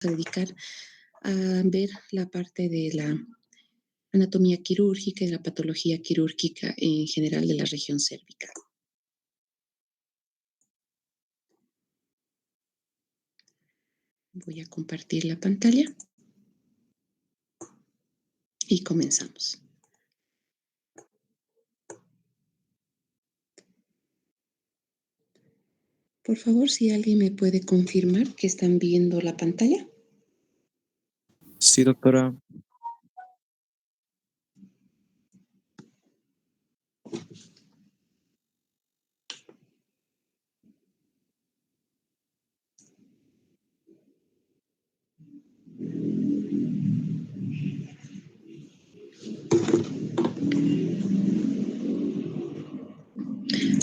a dedicar a ver la parte de la anatomía quirúrgica y la patología quirúrgica en general de la región cérvica. Voy a compartir la pantalla y comenzamos. Por favor, si alguien me puede confirmar que están viendo la pantalla. Sí, doctora.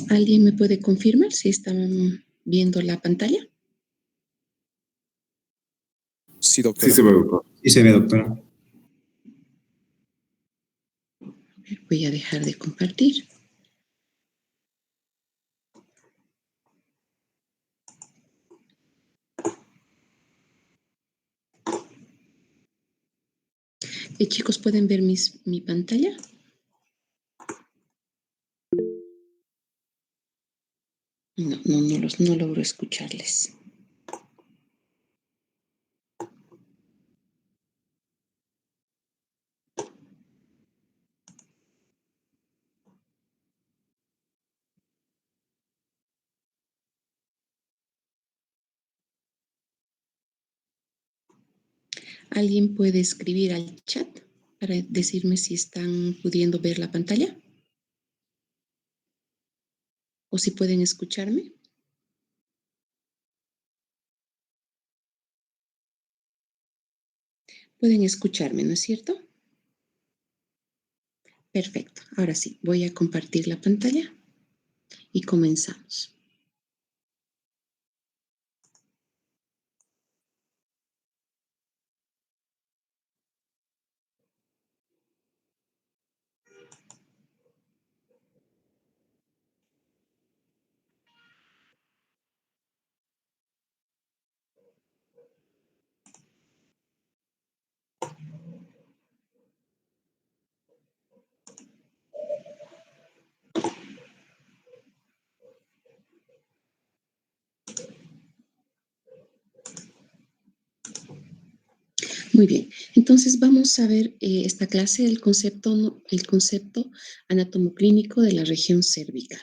¿Alguien me puede confirmar si están viendo la pantalla? Sí, doctora. Sí se ve, doctor. Sí se ve, doctora. Voy a dejar de compartir. Chicos, ¿pueden ver mi pantalla? No logro escucharles. ¿Alguien puede escribir al chat para decirme si están pudiendo ver la pantalla? ¿O si pueden escucharme? Pueden escucharme, ¿no es cierto? Perfecto. Ahora sí, voy a compartir la pantalla y comenzamos. Muy bien, entonces vamos a ver esta clase, el concepto anatomoclínico de la región cervical.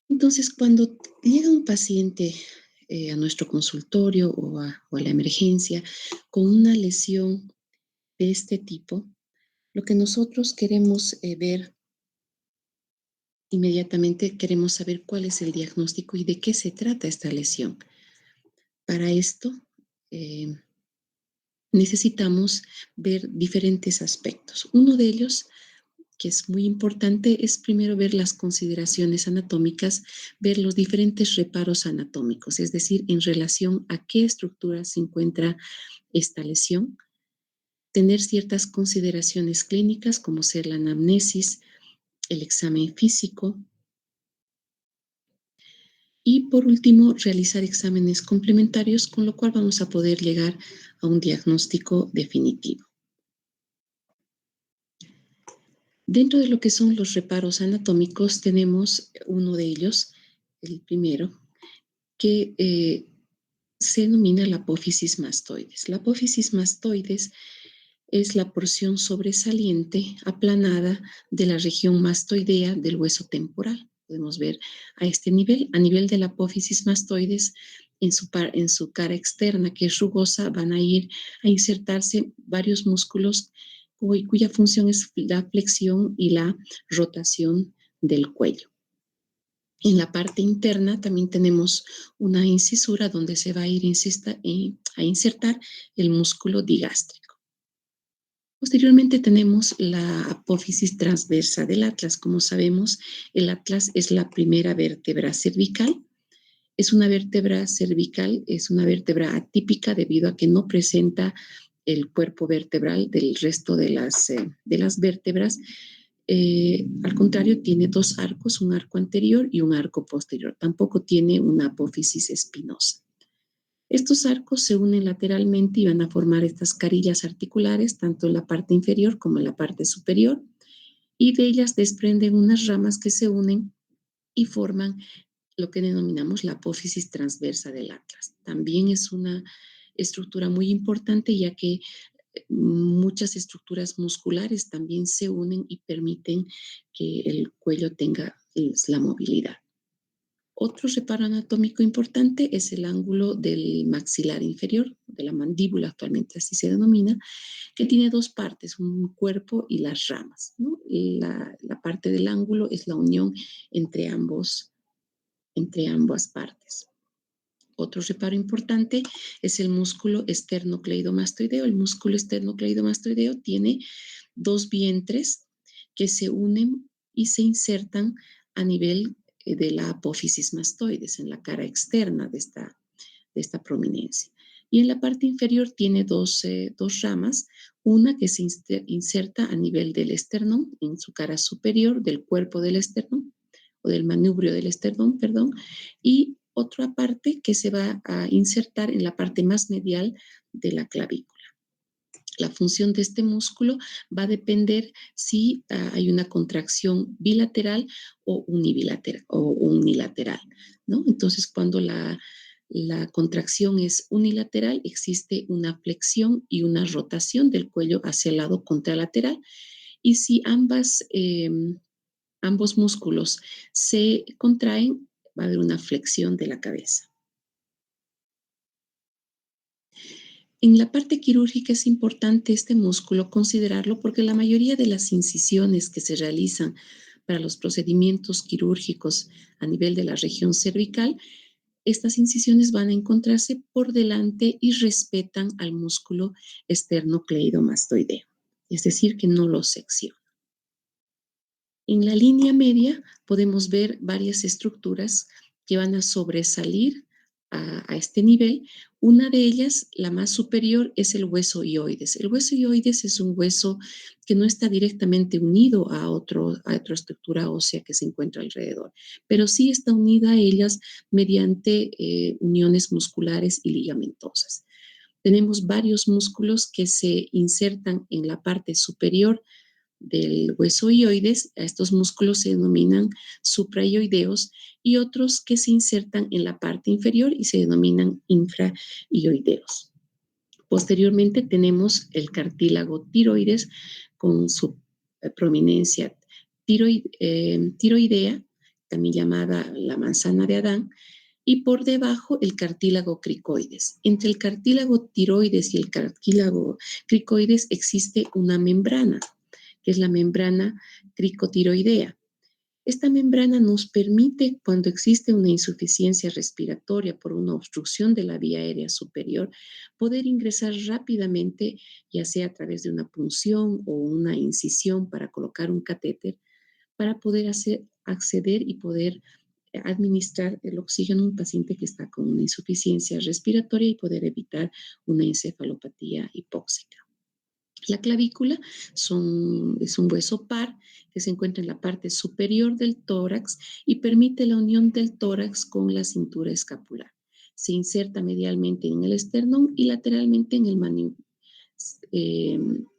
Entonces, cuando llega un paciente a nuestro consultorio o a la emergencia con una lesión de este tipo, lo que nosotros queremos ver inmediatamente, queremos saber cuál es el diagnóstico y de qué se trata esta lesión. Para esto, necesitamos ver diferentes aspectos. Uno de ellos, que es muy importante, es primero ver las consideraciones anatómicas, ver los diferentes reparos anatómicos, es decir, en relación a qué estructura se encuentra esta lesión, tener ciertas consideraciones clínicas como ser la anamnesis, el examen físico y por último realizar exámenes complementarios, con lo cual vamos a poder llegar a un diagnóstico definitivo. Dentro de lo que son los reparos anatómicos tenemos uno de ellos, el primero, que se denomina la apófisis mastoides. La apófisis mastoides es la porción sobresaliente, aplanada de la región mastoidea del hueso temporal. Podemos ver a este nivel, a nivel de la apófisis mastoides, en su cara externa, que es rugosa, van a ir a insertarse varios músculos cuya función es la flexión y la rotación del cuello. En la parte interna también tenemos una incisura donde se va a ir a insertar el músculo digástrico. Posteriormente tenemos la apófisis transversa del atlas. Como sabemos, el atlas es la primera vértebra cervical. Es una vértebra cervical, es una vértebra atípica debido a que no presenta el cuerpo vertebral del resto de las vértebras. Al contrario, tiene dos arcos, un arco anterior y un arco posterior. Tampoco tiene una apófisis espinosa. Estos arcos se unen lateralmente y van a formar estas carillas articulares, tanto en la parte inferior como en la parte superior, y de ellas desprenden unas ramas que se unen y forman lo que denominamos la apófisis transversa del atlas. También es una estructura muy importante, ya que muchas estructuras musculares también se unen y permiten que el cuello tenga la movilidad. Otro reparo anatómico importante es el ángulo del maxilar inferior, de la mandíbula, actualmente así se denomina, que tiene dos partes, un cuerpo y las ramas, ¿no? La parte del ángulo es la unión entre ambas partes. Otro reparo importante es el músculo esternocleidomastoideo. El músculo esternocleidomastoideo tiene dos vientres que se unen y se insertan a nivel de la apófisis mastoides, en la cara externa de esta prominencia. Y en la parte inferior tiene dos ramas, una que se inserta a nivel del esternón, en su cara superior, del cuerpo del esternón, o del manubrio del esternón, perdón, y otra parte que se va a insertar en la parte más medial de la clavícula. La función de este músculo va a depender si hay una contracción bilateral o unilateral, ¿no? Entonces, cuando la contracción es unilateral, existe una flexión y una rotación del cuello hacia el lado contralateral. Y si ambos músculos se contraen, va a haber una flexión de la cabeza. En la parte quirúrgica es importante este músculo considerarlo porque la mayoría de las incisiones que se realizan para los procedimientos quirúrgicos a nivel de la región cervical, estas incisiones van a encontrarse por delante y respetan al músculo esternocleidomastoideo, es decir, que no lo secciona. En la línea media podemos ver varias estructuras que van a sobresalir a este nivel. Una de ellas, la más superior, es el hueso hioides. El hueso hioides es un hueso que no está directamente unido a otra estructura ósea que se encuentra alrededor, pero sí está unida a ellas mediante uniones musculares y ligamentosas. Tenemos varios músculos que se insertan en la parte superior del hueso hioides. A estos músculos se denominan supraioideos, y otros que se insertan en la parte inferior y se denominan infraioideos. Posteriormente tenemos el cartílago tiroides con su prominencia tiroidea, también llamada la manzana de Adán, y por debajo el cartílago cricoides. Entre el cartílago tiroides y el cartílago cricoides existe una membrana, que es la membrana cricotiroidea. Esta membrana nos permite, cuando existe una insuficiencia respiratoria por una obstrucción de la vía aérea superior, poder ingresar rápidamente, ya sea a través de una punción o una incisión para colocar un catéter, para poder acceder y poder administrar el oxígeno a un paciente que está con una insuficiencia respiratoria y poder evitar una encefalopatía hipóxica. La clavícula es un hueso par que se encuentra en la parte superior del tórax y permite la unión del tórax con la cintura escapular. Se inserta medialmente en el esternón y lateralmente en el manubrio.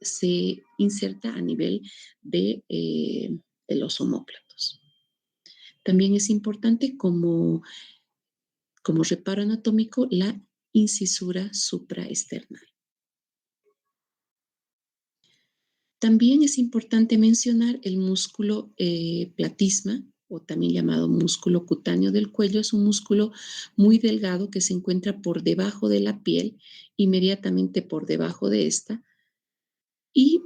Se inserta a nivel de los omóplatos. También es importante como reparo anatómico la incisura supraesternal. También es importante mencionar el músculo platisma, o también llamado músculo cutáneo del cuello. Es un músculo muy delgado que se encuentra por debajo de la piel, inmediatamente por debajo de esta, y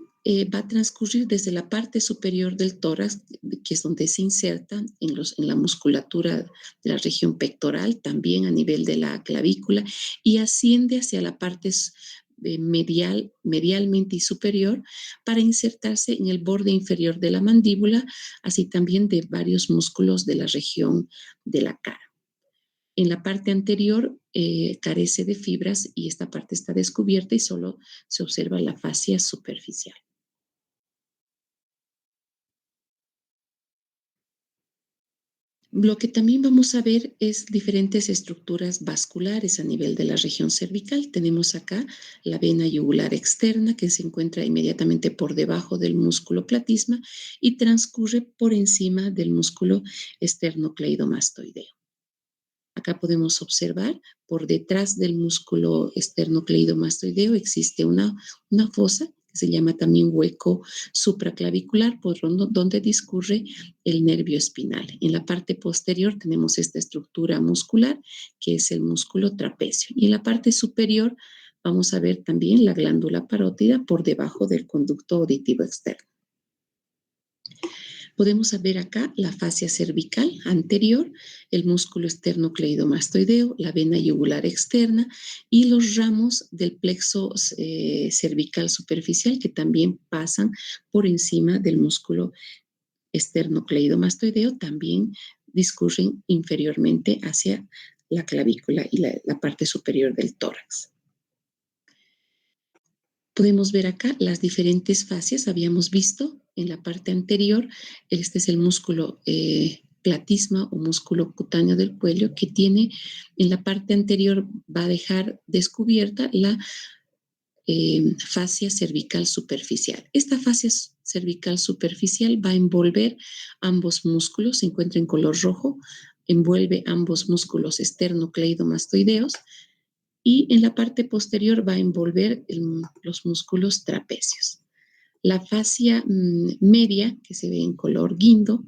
va a transcurrir desde la parte superior del tórax, que es donde se inserta en la musculatura de la región pectoral, también a nivel de la clavícula, y asciende hacia la parte medialmente y superior para insertarse en el borde inferior de la mandíbula, así también de varios músculos de la región de la cara. En la parte anterior carece de fibras y esta parte está descubierta y solo se observa la fascia superficial. Lo que también vamos a ver es diferentes estructuras vasculares a nivel de la región cervical. Tenemos acá la vena yugular externa que se encuentra inmediatamente por debajo del músculo platysma y transcurre por encima del músculo esternocleidomastoideo. Acá podemos observar por detrás del músculo esternocleidomastoideo existe una fosa que se llama también hueco supraclavicular, por donde discurre el nervio espinal. En la parte posterior tenemos esta estructura muscular que es el músculo trapecio. Y en la parte superior vamos a ver también la glándula parótida por debajo del conducto auditivo externo. Podemos ver acá la fascia cervical anterior, el músculo esternocleidomastoideo, la vena yugular externa y los ramos del plexo cervical superficial que también pasan por encima del músculo esternocleidomastoideo, también discurren inferiormente hacia la clavícula y la parte superior del tórax. Podemos ver acá las diferentes fascias. Habíamos visto en la parte anterior, este es el músculo platysma o músculo cutáneo del cuello que tiene en la parte anterior, va a dejar descubierta la fascia cervical superficial. Esta fascia cervical superficial va a envolver ambos músculos, se encuentra en color rojo, envuelve ambos músculos esternocleidomastoideos y en la parte posterior va a envolver los músculos trapecios. La fascia media, que se ve en color guindo,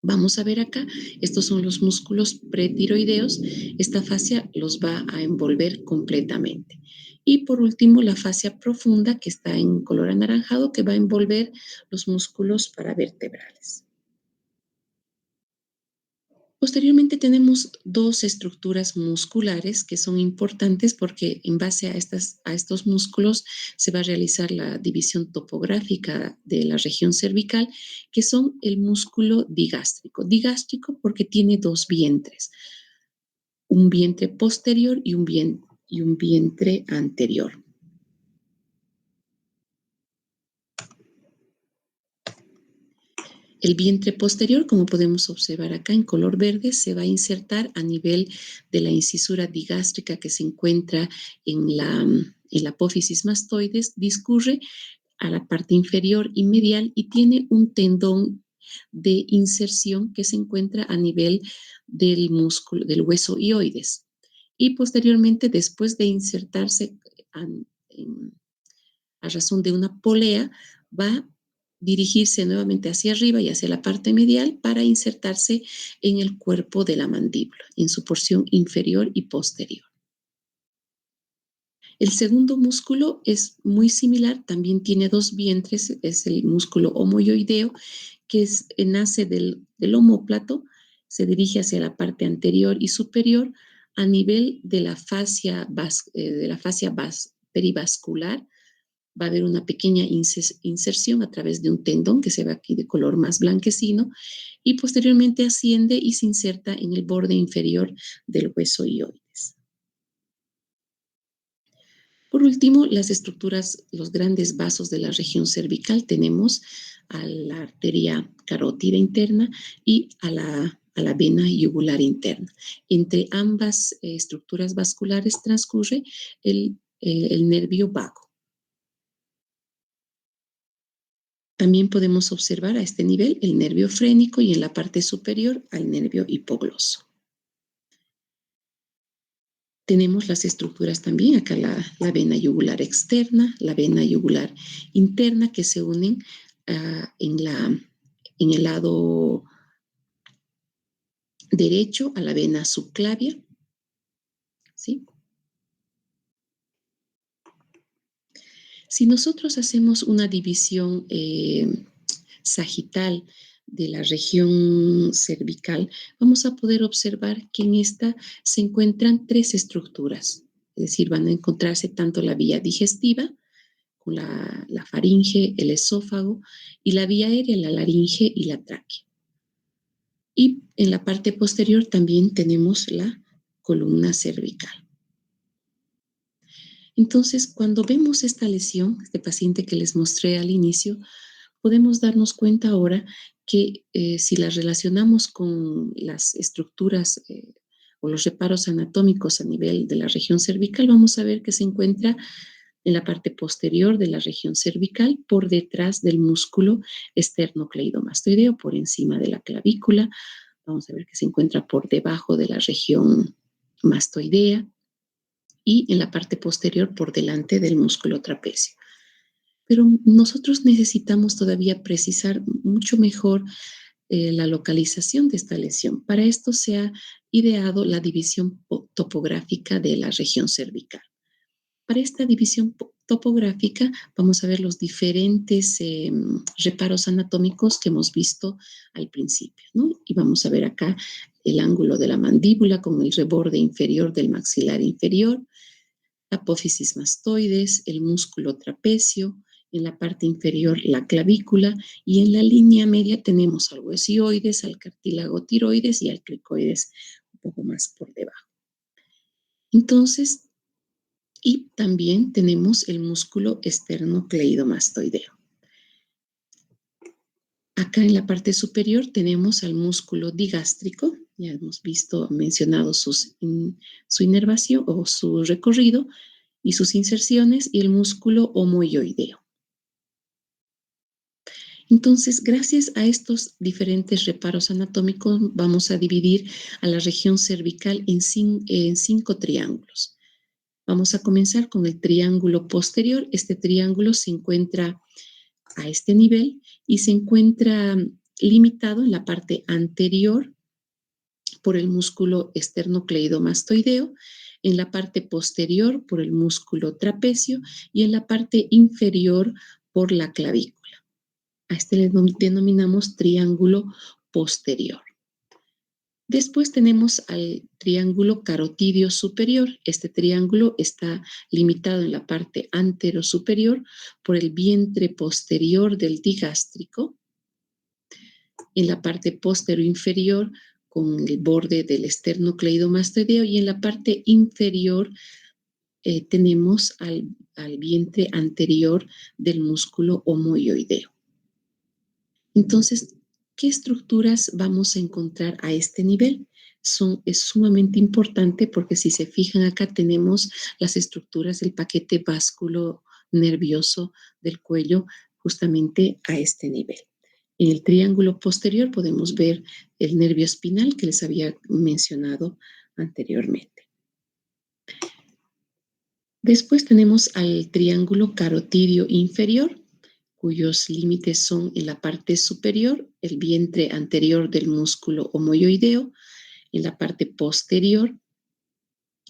vamos a ver acá, estos son los músculos pretiroideos, esta fascia los va a envolver completamente. Y por último, la fascia profunda, que está en color anaranjado, que va a envolver los músculos paravertebrales. Posteriormente tenemos dos estructuras musculares que son importantes porque en base a estos músculos se va a realizar la división topográfica de la región cervical, que son el músculo digástrico. Digástrico porque tiene dos vientres, un vientre posterior y un vientre anterior. El vientre posterior, como podemos observar acá en color verde, se va a insertar a nivel de la incisura digástrica que se encuentra en la apófisis mastoides, discurre a la parte inferior y medial y tiene un tendón de inserción que se encuentra a nivel del músculo, del hueso hioides. Y posteriormente, después de insertarse a razón de una polea, va a dirigirse nuevamente hacia arriba y hacia la parte medial para insertarse en el cuerpo de la mandíbula, en su porción inferior y posterior. El segundo músculo es muy similar, también tiene dos vientres, es el músculo omoioideo, que nace del omóplato, se dirige hacia la parte anterior y superior a nivel de la fascia perivascular. Va a haber una pequeña inserción a través de un tendón que se ve aquí de color más blanquecino y posteriormente asciende y se inserta en el borde inferior del hueso hioides. Por último, las estructuras, los grandes vasos de la región cervical, tenemos a la arteria carótida interna y a la vena yugular interna. Entre ambas estructuras vasculares transcurre el nervio vago. También podemos observar a este nivel el nervio frénico y en la parte superior al nervio hipogloso. Tenemos las estructuras también, acá la vena yugular externa, la vena yugular interna que se unen en el lado derecho a la vena subclavia, ¿sí? Si nosotros hacemos una división sagital de la región cervical, vamos a poder observar que en esta se encuentran tres estructuras. Es decir, van a encontrarse tanto la vía digestiva, con la faringe, el esófago, y la vía aérea, la laringe y la tráquea. Y en la parte posterior también tenemos la columna cervical. Entonces, cuando vemos esta lesión, este paciente que les mostré al inicio, podemos darnos cuenta ahora que si las relacionamos con las estructuras o los reparos anatómicos a nivel de la región cervical, vamos a ver que se encuentra en la parte posterior de la región cervical, por detrás del músculo esternocleidomastoideo, por encima de la clavícula. Vamos a ver que se encuentra por debajo de la región mastoidea y en la parte posterior por delante del músculo trapecio. Pero nosotros necesitamos todavía precisar mucho mejor la localización de esta lesión. Para esto se ha ideado la división topográfica de la región cervical. Para esta división topográfica vamos a ver los diferentes reparos anatómicos que hemos visto al principio, ¿no? Y vamos a ver acá el ángulo de la mandíbula con el reborde inferior del maxilar inferior, la apófisis mastoides, el músculo trapecio, en la parte inferior la clavícula y en la línea media tenemos al huesioides, al cartílago tiroides y al cricoides un poco más por debajo. Entonces, y también tenemos el músculo esternocleidomastoideo. Acá en la parte superior tenemos al músculo digástrico, ya hemos mencionado su inervación o su recorrido y sus inserciones, y el músculo omoioideo. Entonces, gracias a estos diferentes reparos anatómicos, vamos a dividir a la región cervical en 5 triángulos. Vamos a comenzar con el triángulo posterior. Este triángulo se encuentra a este nivel y se encuentra limitado en la parte anterior por el músculo esternocleidomastoideo, en la parte posterior por el músculo trapecio y en la parte inferior por la clavícula. A este le denominamos triángulo posterior. Después tenemos al triángulo carotidio superior. Este triángulo está limitado en la parte anterosuperior por el vientre posterior del digástrico, en la parte posterior-inferior con el borde del esternocleidomastoideo y en la parte inferior tenemos al vientre anterior del músculo omoioideo. Entonces, ¿qué estructuras vamos a encontrar a este nivel? Es sumamente importante porque si se fijan acá tenemos las estructuras del paquete vasculo-nervioso del cuello justamente a este nivel. En el triángulo posterior podemos ver el nervio espinal que les había mencionado anteriormente. Después tenemos al triángulo carotidio inferior, cuyos límites son en la parte superior, el vientre anterior del músculo omoioideo, en la parte posterior,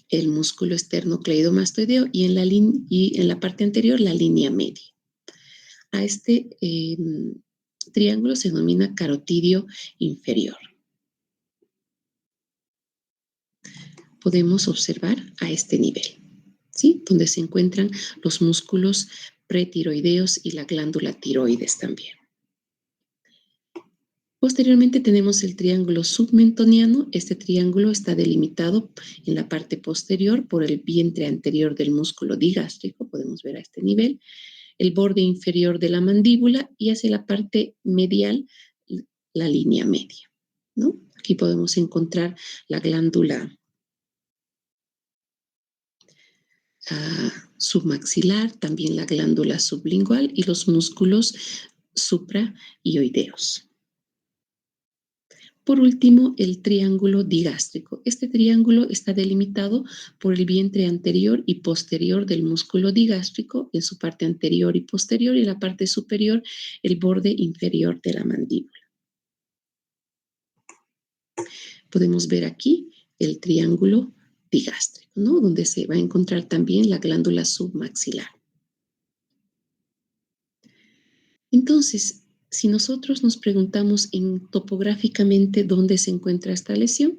el músculo esternocleidomastoideo y en la parte anterior, la línea media. A este triángulo se denomina carotidio inferior. Podemos observar a este nivel, ¿sí? Donde se encuentran los músculos pretiroideos y la glándula tiroides también. Posteriormente tenemos el triángulo submentoniano. Este triángulo está delimitado en la parte posterior por el vientre anterior del músculo digástrico, podemos ver a este nivel, el borde inferior de la mandíbula y hacia la parte medial la línea media, ¿no? Aquí podemos encontrar la glándula submaxilar, también la glándula sublingual y los músculos supraioideos. Por último, el triángulo digástrico. Este triángulo está delimitado por el vientre anterior y posterior del músculo digástrico, en su parte anterior y posterior, y en la parte superior, el borde inferior de la mandíbula. Podemos ver aquí el triángulo digástrico, ¿no? Donde se va a encontrar también la glándula submaxilar. Entonces, si nosotros nos preguntamos topográficamente dónde se encuentra esta lesión,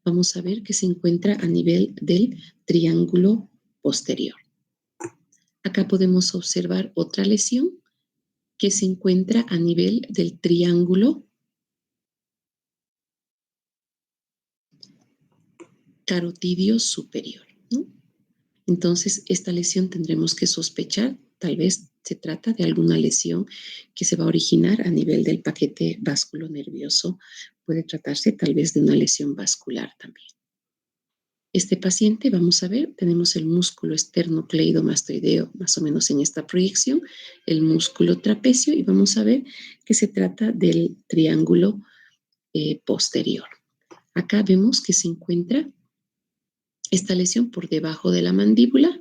vamos a ver que se encuentra a nivel del triángulo posterior. Acá podemos observar otra lesión que se encuentra a nivel del triángulo carotidio superior, ¿no? Entonces, esta lesión tendremos que sospechar tal vez se trata de alguna lesión que se va a originar a nivel del paquete vasculonervioso. Puede tratarse tal vez de una lesión vascular también. Este paciente, vamos a ver, tenemos el músculo esternocleidomastoideo más o menos en esta proyección, el músculo trapecio, y vamos a ver que se trata del triángulo posterior. Acá vemos que se encuentra esta lesión por debajo de la mandíbula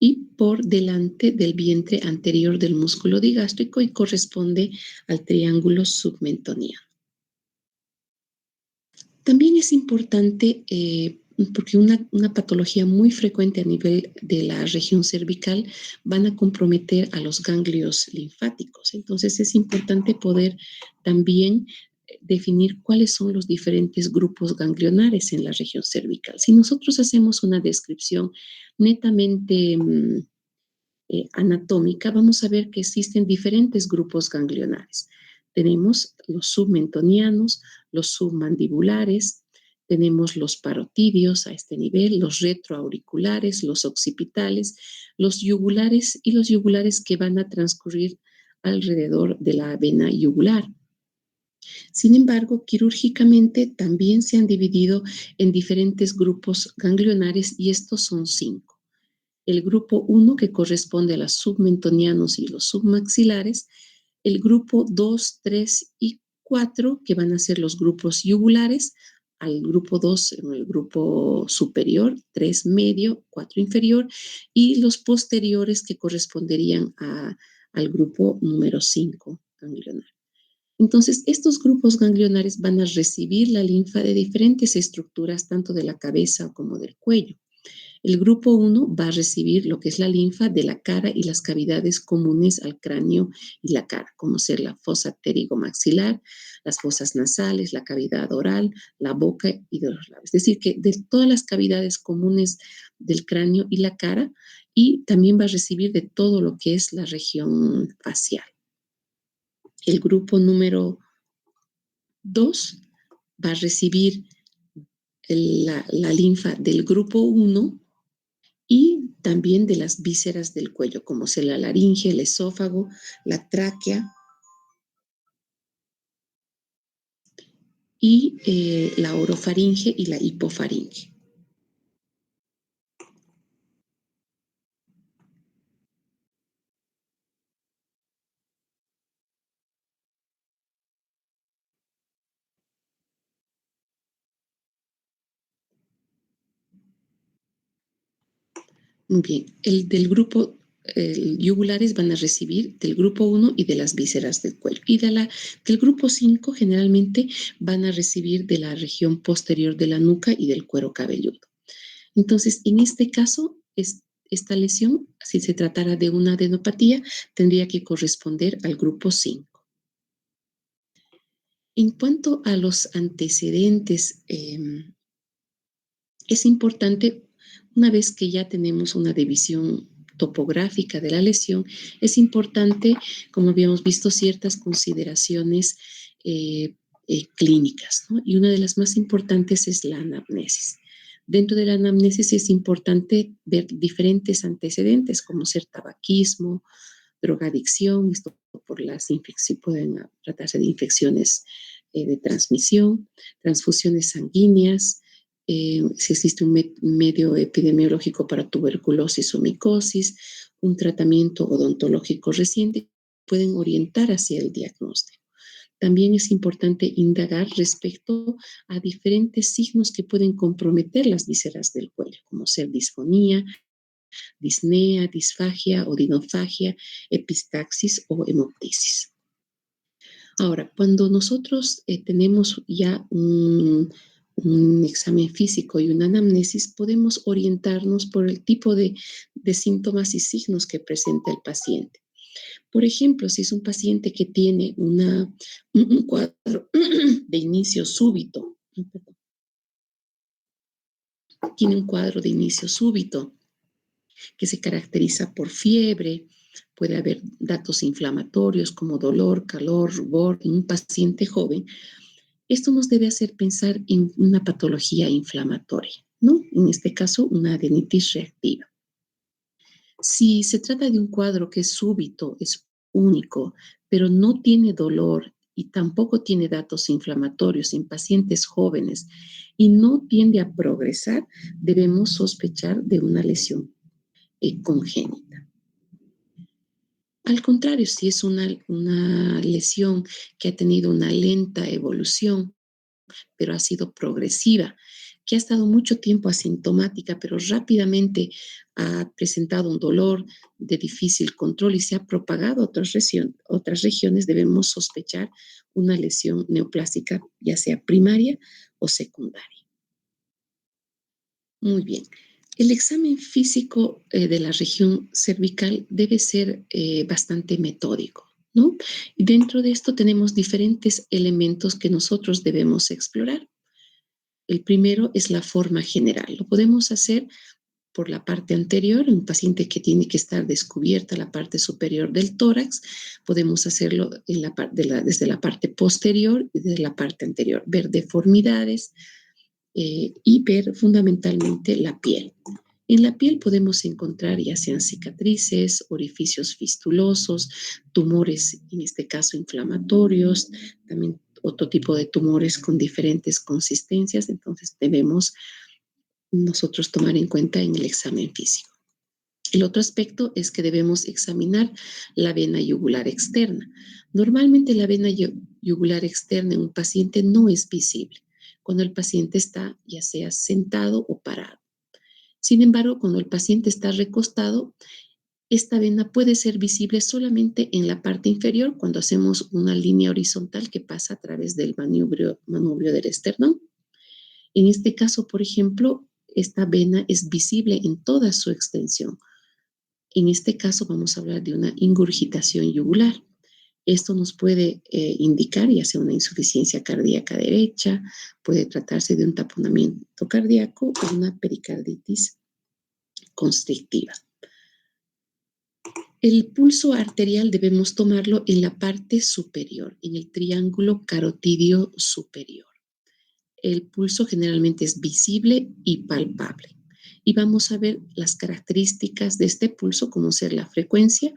y por delante del vientre anterior del músculo digástrico y corresponde al triángulo submentoniano. También es importante, porque una patología muy frecuente a nivel de la región cervical van a comprometer a los ganglios linfáticos. Entonces es importante poder también definir cuáles son los diferentes grupos ganglionares en la región cervical. Si nosotros hacemos una descripción netamente anatómica, vamos a ver que existen diferentes grupos ganglionares. Tenemos los submentonianos, los submandibulares, tenemos los parotidios a este nivel, los retroauriculares, los occipitales, los yugulares y los yugulares que van a transcurrir alrededor de la vena yugular. Sin embargo, quirúrgicamente también se han dividido en diferentes grupos ganglionares y estos son 5. El grupo 1, que corresponde a los submentonianos y los submaxilares, el grupo 2, 3 y 4, que van a ser los grupos yugulares, al grupo 2 en el grupo superior, 3 medio, 4 inferior, y los posteriores que corresponderían al grupo número 5 ganglionar. Entonces, estos grupos ganglionares van a recibir la linfa de diferentes estructuras, tanto de la cabeza como del cuello. El grupo 1 va a recibir lo que es la linfa de la cara y las cavidades comunes al cráneo y la cara, como ser la fosa pterigomaxilar, las fosas nasales, la cavidad oral, la boca y de los labios. Es decir, que de todas las cavidades comunes del cráneo y la cara, y también va a recibir de todo lo que es la región facial. El grupo número 2 va a recibir la linfa del grupo 1 y también de las vísceras del cuello, como ser la laringe, el esófago, la tráquea y la orofaringe y la hipofaringe. Muy bien, el del grupo yugulares van a recibir del grupo 1 y de las vísceras del cuello. Y del grupo 5 generalmente van a recibir de la región posterior de la nuca y del cuero cabelludo. Entonces, en este caso, esta lesión, si se tratara de una adenopatía, tendría que corresponder al grupo 5. En cuanto a los antecedentes, es importante, una vez que ya tenemos una división topográfica de la lesión, es importante, como habíamos visto, ciertas consideraciones clínicas, ¿no? Y una de las más importantes es la anamnesis. Dentro de la anamnesis es importante ver diferentes antecedentes, como ser tabaquismo, drogadicción, esto por las infecciones, pueden tratarse de infecciones de transmisión, transfusiones sanguíneas, si existe un medio epidemiológico para tuberculosis o micosis, un tratamiento odontológico reciente, pueden orientar hacia el diagnóstico. También es importante indagar respecto a diferentes signos que pueden comprometer las vísceras del cuello, como ser disfonía, disnea, disfagia, odinofagia, epistaxis o hemoptisis. Ahora, cuando nosotros tenemos ya un examen físico y una anamnesis, podemos orientarnos por el tipo de síntomas y signos que presenta el paciente. Por ejemplo, si es un paciente que tiene un cuadro de inicio súbito, tiene un cuadro de inicio súbito que se caracteriza por fiebre, puede haber datos inflamatorios como dolor, calor, rubor en un paciente joven. Esto nos debe hacer pensar en una patología inflamatoria, ¿no? En este caso, una adenitis reactiva. Si se trata de un cuadro que es súbito, es único, pero no tiene dolor y tampoco tiene datos inflamatorios en pacientes jóvenes y no tiende a progresar, debemos sospechar de una lesión congénita. Al contrario, si es una lesión que ha tenido una lenta evolución, pero ha sido progresiva, que ha estado mucho tiempo asintomática, pero rápidamente ha presentado un dolor de difícil control y se ha propagado a otras regiones, debemos sospechar una lesión neoplásica, ya sea primaria o secundaria. Muy bien. El examen físico de la región cervical debe ser bastante metódico, ¿no? Y dentro de esto tenemos diferentes elementos que nosotros debemos explorar. El primero es la forma general. Lo podemos hacer por la parte anterior, un paciente que tiene que estar descubierta la parte superior del tórax. Podemos hacerlo desde la parte posterior y desde la parte anterior, ver deformidades y ver fundamentalmente la piel. En la piel podemos encontrar ya sean cicatrices, orificios fistulosos, tumores, en este caso inflamatorios, también otro tipo de tumores con diferentes consistencias, entonces debemos nosotros tomar en cuenta en el examen físico. El otro aspecto es que debemos examinar la vena yugular externa. Normalmente la vena yugular externa en un paciente no es visible cuando el paciente está ya sea sentado o parado. Sin embargo, cuando el paciente está recostado, esta vena puede ser visible solamente en la parte inferior cuando hacemos una línea horizontal que pasa a través del manubrio del esternón. En este caso, por ejemplo, esta vena es visible en toda su extensión. En este caso vamos a hablar de una ingurgitación yugular. Esto nos puede indicar ya sea una insuficiencia cardíaca derecha, puede tratarse de un taponamiento cardíaco o una pericarditis constrictiva. El pulso arterial debemos tomarlo en la parte superior, en el triángulo carotidio superior. El pulso generalmente es visible y palpable. Y vamos a ver las características de este pulso, como ser la frecuencia.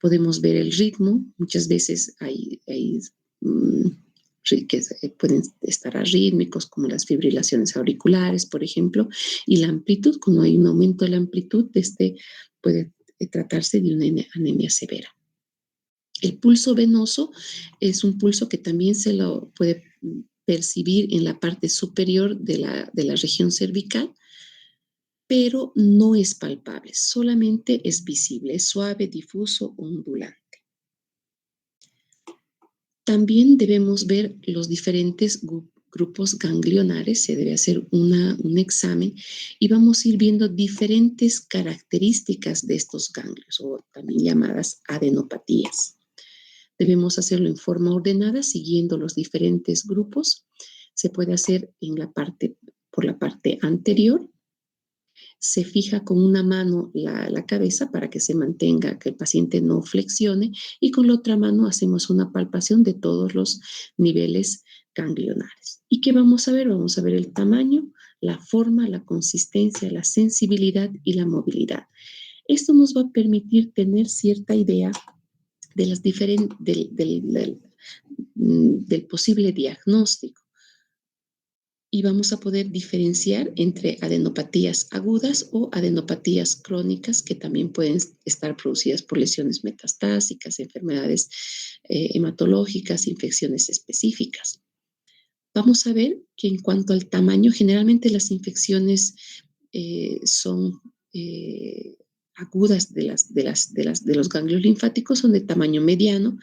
Podemos ver el ritmo. Muchas veces hay que pueden estar arrítmicos, como las fibrilaciones auriculares, por ejemplo, y la amplitud. Cuando hay un aumento de la amplitud, puede tratarse de una anemia severa. El pulso venoso es un pulso que también se lo puede percibir en la parte superior de la región cervical, pero no es palpable, solamente es visible, es suave, difuso, ondulante. También debemos ver los diferentes grupos ganglionares, se debe hacer un examen y vamos a ir viendo diferentes características de estos ganglios, o también llamadas adenopatías. Debemos hacerlo en forma ordenada, siguiendo los diferentes grupos. Se puede hacer por la parte anterior. Se fija con una mano la cabeza para que se mantenga, que el paciente no flexione, y con la otra mano hacemos una palpación de todos los niveles ganglionares. ¿Y qué vamos a ver? Vamos a ver el tamaño, la forma, la consistencia, la sensibilidad y la movilidad. Esto nos va a permitir tener cierta idea de las del posible diagnóstico. Y vamos a poder diferenciar entre adenopatías agudas o adenopatías crónicas, que también pueden estar producidas por lesiones metastásicas, enfermedades hematológicas, infecciones específicas. Vamos a ver que en cuanto al tamaño, generalmente las infecciones son agudas de los ganglios linfáticos son de tamaño mediano.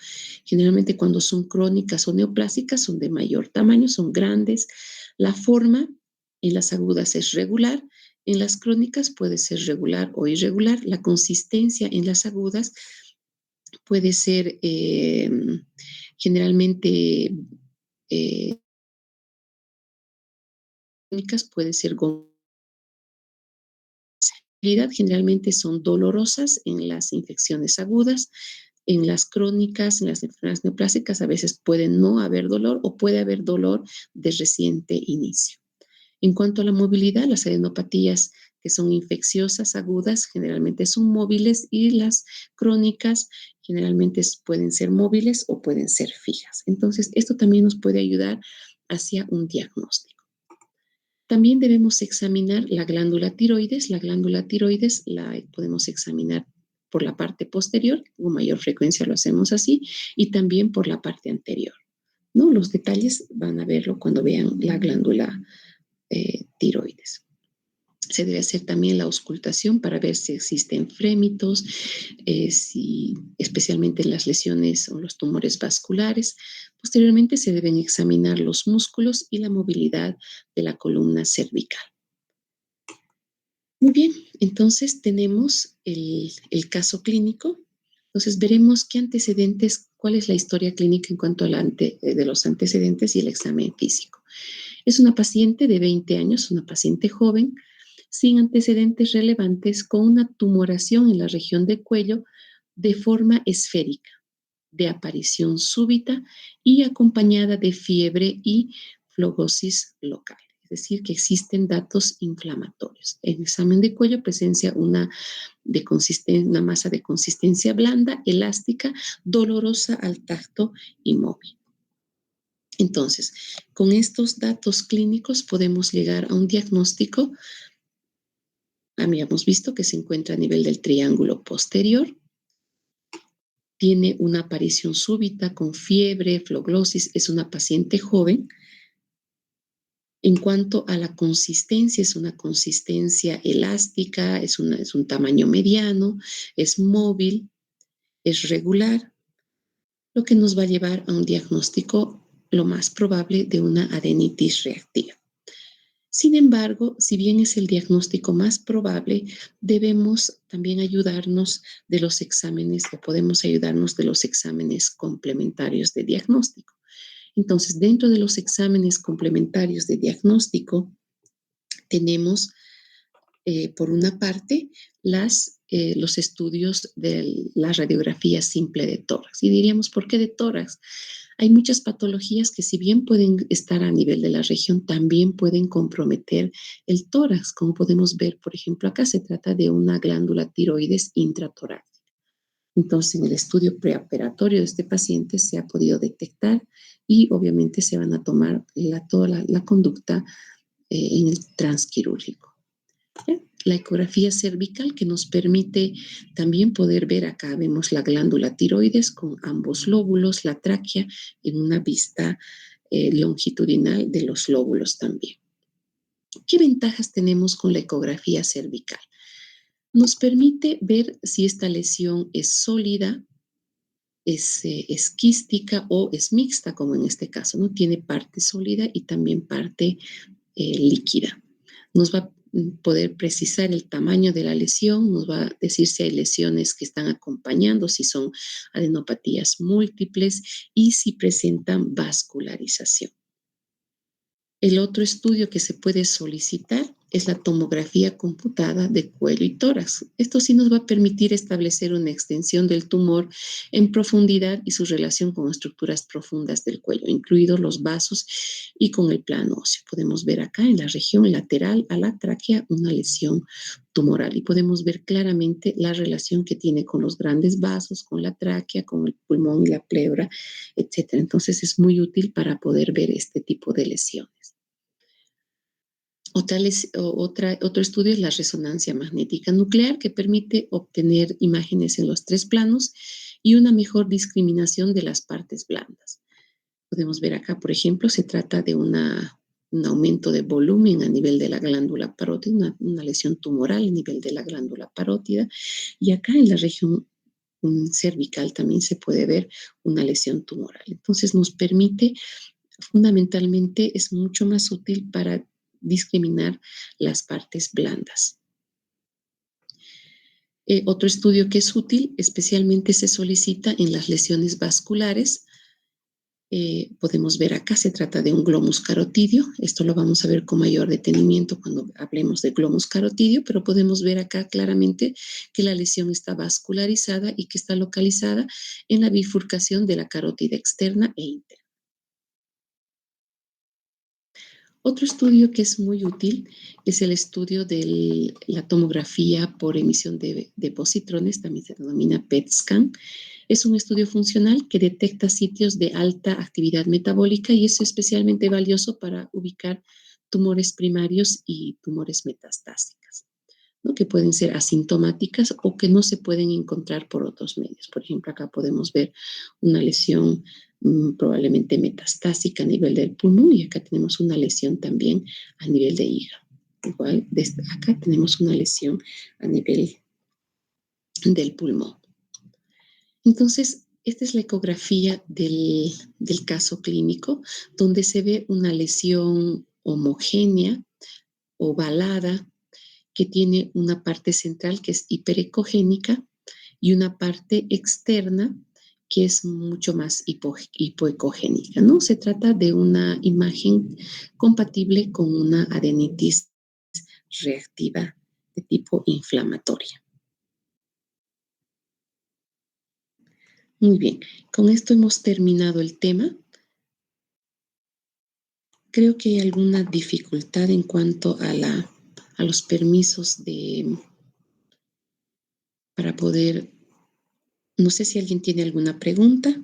Generalmente cuando son crónicas o neoplásicas son de mayor tamaño, son grandes. La forma en las agudas es regular, en las crónicas puede ser regular o irregular. La consistencia en las agudas puede ser generalmente puede ser generalmente son dolorosas en las infecciones agudas. En las crónicas, en las enfermedades neoplásicas, a veces puede no haber dolor o puede haber dolor de reciente inicio. En cuanto a la movilidad, las adenopatías que son infecciosas agudas, generalmente son móviles, y las crónicas generalmente pueden ser móviles o pueden ser fijas. Entonces, esto también nos puede ayudar hacia un diagnóstico. También debemos examinar la glándula tiroides. La glándula tiroides la podemos examinar por la parte posterior, con mayor frecuencia lo hacemos así, y también por la parte anterior, ¿no? Los detalles van a verlo cuando vean la glándula tiroides. Se debe hacer también la auscultación para ver si existen frémitos, especialmente en las lesiones o los tumores vasculares. Posteriormente se deben examinar los músculos y la movilidad de la columna cervical. Muy bien, entonces tenemos el caso clínico. Entonces veremos qué antecedentes, cuál es la historia clínica en cuanto de los antecedentes y el examen físico. Es una paciente de 20 años, una paciente joven, sin antecedentes relevantes, con una tumoración en la región del cuello de forma esférica, de aparición súbita y acompañada de fiebre y flogosis local. Es decir, que existen datos inflamatorios. En el examen de cuello presencia una masa de consistencia blanda, elástica, dolorosa al tacto y móvil. Entonces, con estos datos clínicos podemos llegar a un diagnóstico. Habíamos visto que se encuentra a nivel del triángulo posterior. Tiene una aparición súbita con fiebre, floglosis. Es una paciente joven. En cuanto a la consistencia, es una consistencia elástica, es un tamaño mediano, es móvil, es regular, lo que nos va a llevar a un diagnóstico lo más probable de una adenitis reactiva. Sin embargo, si bien es el diagnóstico más probable, debemos también ayudarnos de los exámenes, o podemos ayudarnos de los exámenes complementarios de diagnóstico. Entonces, dentro de los exámenes complementarios de diagnóstico, tenemos, por una parte, los estudios de la radiografía simple de tórax. Y diríamos, ¿por qué de tórax? Hay muchas patologías que, si bien pueden estar a nivel de la región, también pueden comprometer el tórax. Como podemos ver, por ejemplo, acá se trata de una glándula tiroides intratorácica. Entonces, en el estudio preoperatorio de este paciente se ha podido detectar, y obviamente se van a tomar toda la conducta en el transquirúrgico. La ecografía cervical, que nos permite también poder ver, acá vemos la glándula tiroides con ambos lóbulos, la tráquea, en una vista longitudinal de los lóbulos también. ¿Qué ventajas tenemos con la ecografía cervical? Nos permite ver si esta lesión es sólida, es quística o es mixta, como en este caso, ¿no? Tiene parte sólida y también parte líquida. Nos va a poder precisar el tamaño de la lesión, nos va a decir si hay lesiones que están acompañando, si son adenopatías múltiples y si presentan vascularización. El otro estudio que se puede solicitar es la tomografía computada de cuello y tórax. Esto sí nos va a permitir establecer una extensión del tumor en profundidad y su relación con estructuras profundas del cuello, incluidos los vasos y con el plano óseo. Podemos ver acá en la región lateral a la tráquea una lesión tumoral, y podemos ver claramente la relación que tiene con los grandes vasos, con la tráquea, con el pulmón y la pleura, etc. Entonces es muy útil para poder ver este tipo de lesiones. Otro estudio es la resonancia magnética nuclear, que permite obtener imágenes en los 3 planos y una mejor discriminación de las partes blandas. Podemos ver acá, por ejemplo, se trata de un aumento de volumen a nivel de la glándula parótida, una lesión tumoral a nivel de la glándula parótida, y acá en la región cervical también se puede ver una lesión tumoral. Entonces nos permite, fundamentalmente, es mucho más útil para discriminar las partes blandas. Otro estudio que es útil, especialmente se solicita en las lesiones vasculares. Podemos ver acá, se trata de un glomus carotidio. Esto lo vamos a ver con mayor detenimiento cuando hablemos de glomus carotidio, pero podemos ver acá claramente que la lesión está vascularizada y que está localizada en la bifurcación de la carótida externa e interna. Otro estudio que es muy útil es el estudio de la tomografía por emisión de positrones, también se denomina PET scan. Es un estudio funcional que detecta sitios de alta actividad metabólica y es especialmente valioso para ubicar tumores primarios y tumores metastásicas, ¿no? Que pueden ser asintomáticas o que no se pueden encontrar por otros medios. Por ejemplo, acá podemos ver una lesión probablemente metastásica a nivel del pulmón y acá tenemos una lesión también a nivel de hígado. Igual, desde acá tenemos una lesión a nivel del pulmón. Entonces, esta es la ecografía del caso clínico, donde se ve una lesión homogénea, ovalada, que tiene una parte central que es hiperecogénica y una parte externa que es mucho más hipoecogénica, ¿no? Se trata de una imagen compatible con una adenitis reactiva de tipo inflamatoria. Muy bien, con esto hemos terminado el tema. Creo que hay alguna dificultad en cuanto a los permisos para poder, no sé si alguien tiene alguna pregunta.